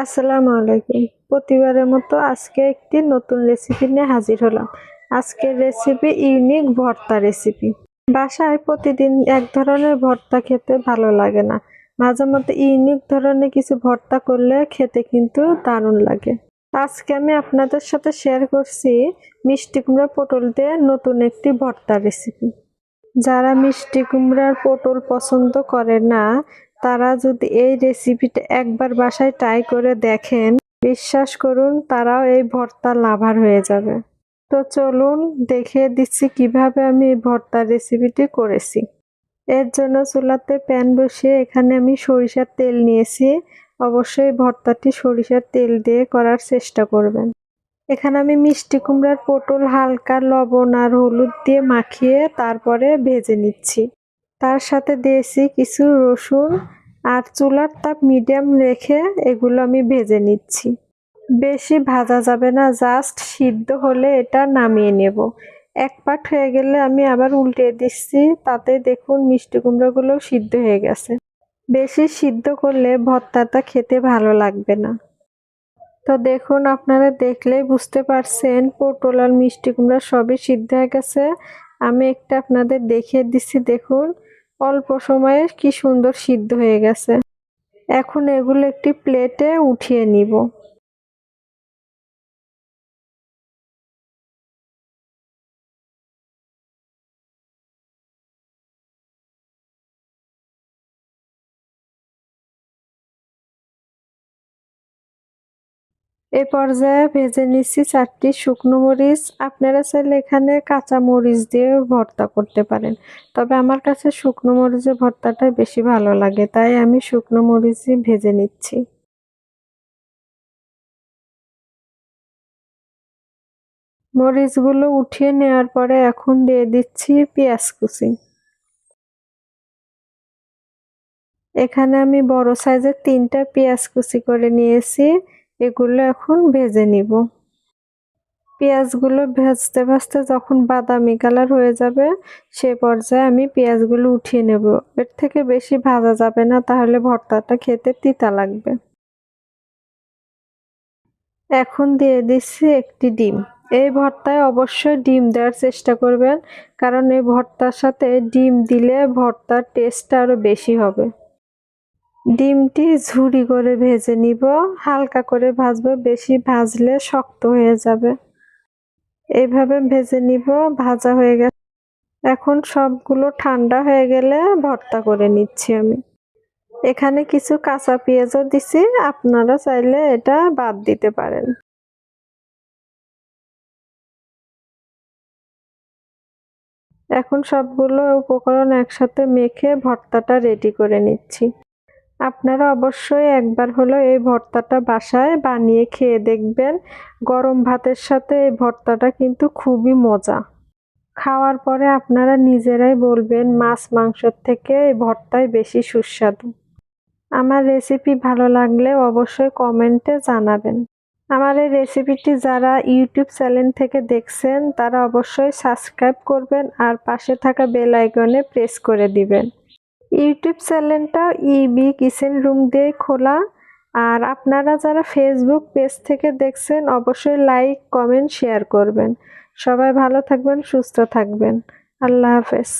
আসসালামু আলাইকুম। প্রতিবারের মতো আজকে একটি নতুন রেসিপি নিয়ে হাজির হলাম। আজকের রেসিপি ইউনিক ভর্তা রেসিপি। বাসায় প্রতিদিন এক ধরনের ভর্তা খেতে ভালো লাগে না। মাঝে মধ্যে ইউনিক ধরনের কিছু ভর্তা করলে খেতে কিন্তু দারুণ লাগে। আজকে আমি আপনাদের সাথে শেয়ার করছি মিষ্টি কুমড়া পটল দিয়ে নতুন একটি ভর্তা রেসিপি। যারা মিষ্টি কুমড়ার পটল পছন্দ করে না তারা যদি এই রেসিপিটা একবার বাসায় ট্রাই করে দেখেন, বিশ্বাস করুন তারাও এই ভর্তার লাভার হয়ে যাবে। তো চলুন দেখিয়ে দিচ্ছি কিভাবে আমি এই ভর্তার রেসিপিটি করেছি। এর জন্য চুলাতে প্যান বসিয়ে এখানে আমি সরিষার তেল নিয়েছি। অবশ্যই ভর্তাটি সরিষার তেল দিয়ে করার চেষ্টা করবেন। এখানে আমি মিষ্টি কুমড়ার পটল হালকা লবণ আর হলুদ দিয়ে মাখিয়ে তারপরে ভেজে নিচ্ছি। তার সাথে দিয়েছি কিছু রসুন আর চুলার তাপ মিডিয়াম রেখে এগুলো আমি ভেজে নিচ্ছি। বেশি ভাজা যাবে না, জাস্ট সিদ্ধ হলে এটা নামিয়ে নেব। এক পাট হয়ে গেলে আমি আবার উল্টে দিচ্ছি, তাতে দেখুন মিষ্টি কুমড়াগুলো সিদ্ধ হয়ে গেছে। বেশি সিদ্ধ করলে ভর্তাটা খেতে ভালো লাগবে না। তো দেখুন, আপনারা দেখলেই বুঝতে পারছেন পটল আর মিষ্টি কুমড়া সবই সিদ্ধ হয়ে গেছে। আমি একটা আপনাদের দেখিয়ে দিচ্ছি, দেখুন অল্প সময়ে কি সুন্দর সিদ্ধ হয়ে গেছে। এখন এগুলো একটি প্লেটে উঠিয়ে নিব। এই পর্যায়ে ভেজে নিচ্ছি 4টি শুকনো মরিচ। আপনারা চাইলে এখানে কাঁচা মরিচ দিয়ে ভর্তা করতে পারেন, তবে আমার কাছে শুকনো মরিচের ভর্তাটা বেশি ভালো লাগে, তাই আমি শুকনো মরিচই ভেজে নিচ্ছি। মরিচগুলো উঠিয়ে নেওয়ার পরে এখন দিয়ে দিচ্ছি পেঁয়াজ কুচি। এখানে আমি বড় সাইজের 3টা পেঁয়াজ কুচি করে নিয়েছি। এগুলো এখন ভেজে নিব। পেঁয়াজগুলো ভাজতে ভাজতে যখন বাদামি কালার হয়ে যাবে সে পর্যায়ে আমি পেঁয়াজগুলো উঠিয়ে নেব। এর থেকে বেশি ভাজা যাবে না, তাহলে ভর্তাটা খেতে তিতা লাগবে। এখন দিয়ে দিচ্ছি একটি ডিম। এই ভর্তায় অবশ্যই ডিম দেওয়ার চেষ্টা করবেন, কারণ এই ভর্তার সাথে ডিম দিলে ভর্তার টেস্টটা আরো বেশি হবে। ডিমটি ঝুরি করে ভেজে নিব, হালকা করে ভাজবো, বেশি ভাজলে শক্ত হয়ে যাবে। এইভাবে ভেজে নিব। ভাজা হয়ে গেছে। এখন সবগুলো ঠান্ডা হয়ে গেলে ভর্তা করে নিচ্ছি আমি। এখানে কিছু কাঁচা পেঁয়াজও দিছি, আপনারা চাইলে এটা বাদ দিতে পারেন। এখন সবগুলো উপকরণ একসাথে মেখে ভর্তাটা রেডি করে নিচ্ছি। আপনারা অবশ্যই একবার হলেও এই ভর্তাটা বাসায় বানিয়ে খেয়ে দেখবেন। গরম ভাতের সাথে এই ভর্তাটা কিন্তু খুবই মজা। খাওয়ার পরে আপনারা নিজেরাই বলবেন মাছ মাংসের থেকে এই ভর্তাই বেশি সুস্বাদু। আমার রেসিপি ভালো লাগলে অবশ্যই কমেন্টে জানাবেন। আমার এই রেসিপিটি যারা ইউটিউব চ্যানেল থেকে দেখছেন তারা অবশ্যই সাবস্ক্রাইব করবেন আর পাশে থাকা বেল আইকনে প্রেস করে দিবেন। ইউটিউব চ্যানেলটা ইবি কিচেন রুম দিয়ে খোলা। আর আপনারা যারা ফেসবুক পেজ থেকে দেখছেন অবশ্যই লাইক কমেন্ট শেয়ার করবেন। সবাই ভালো থাকবেন, সুস্থ থাকবেন। আল্লাহ হাফেজ।